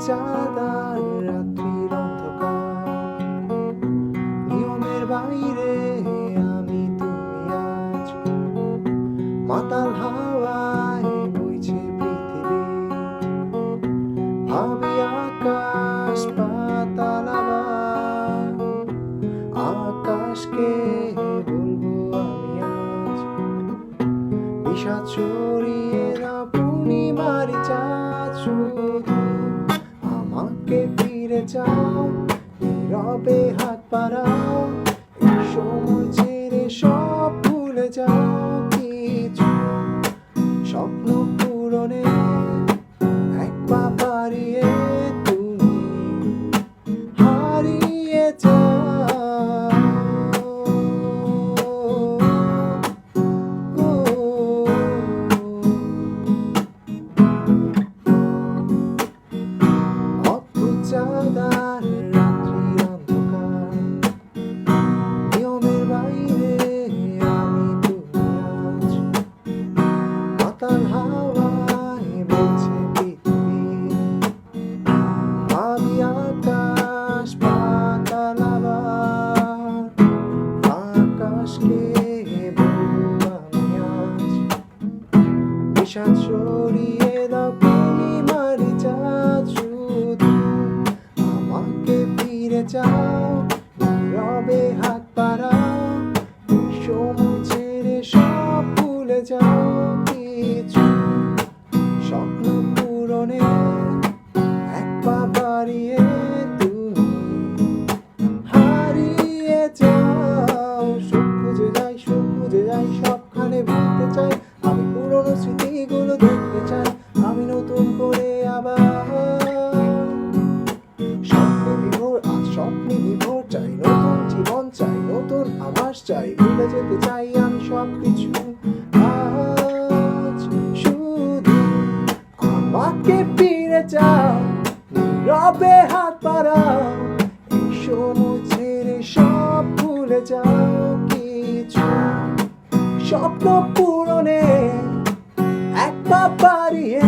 চাঁদার রাত্রির অন্ধকার, নিয়মের বাইরে আমি তুমি আজ, মাতাল হাওয়ায় বইছে পৃথিবী, ভাবি আকাশ পাতাল আবার, আকাশকে বলবো আমি আজ, বিষাদ ছড়িয়ে দাও পূর্ণিমার চাঁদ, শুধু আমাকে ফিরে যাও, নীরবে হাত বাড়াও, এই সময় ছেড়ে সব ভুলে যাও, কিছু স্বপ্ন পূরণে এক পা বাড়িয়ে তুমি হারিয়ে যাও। অদ্ভুত চাঁদার রাত্রির অন্ধকার, নিয়মের বাইরে আমি তুমি আজ, মাতাল হাওয়ায় বইছে পৃথিবী, ভাবি আকাশ পাতাল আবার, আকাশকে বলবো আমি আজ, বিষাদ ছড়িয়ে দাও পূর্ণিমার চাঁদ, শুধু আমাকে ফিরে যাও, নীরবে হাত বাড়াও, সময় ছেড়ে সব ভুলে যাও, কিছু স্বপ্ন পূরণে এক পা বাড়িয়ে তুমি হারিয়ে যাও। সুখ খুঁজে যাই, সুখ খুঁজে যাই, সবখানে ভুলতে চাই, আমি পুরনো স্মৃতিগুলো দেখতে চাই, আমি নতুন করে আবার স্বপ্নে বিভোর, আজ স্বপ্নে বিভোর, চাই নতুন জীবন, চাই নতুন আভাস, চাই ভুলে যেতে চাই আমি সবকিছু আজ, শুধু আমাকে ফিরে যাও, নীরবে হাত বাড়াও, এই সময় ছেড়ে সব ভুলে যাও, কিছু স্বপ্ন পূরণে এক পা বাড়িয়ে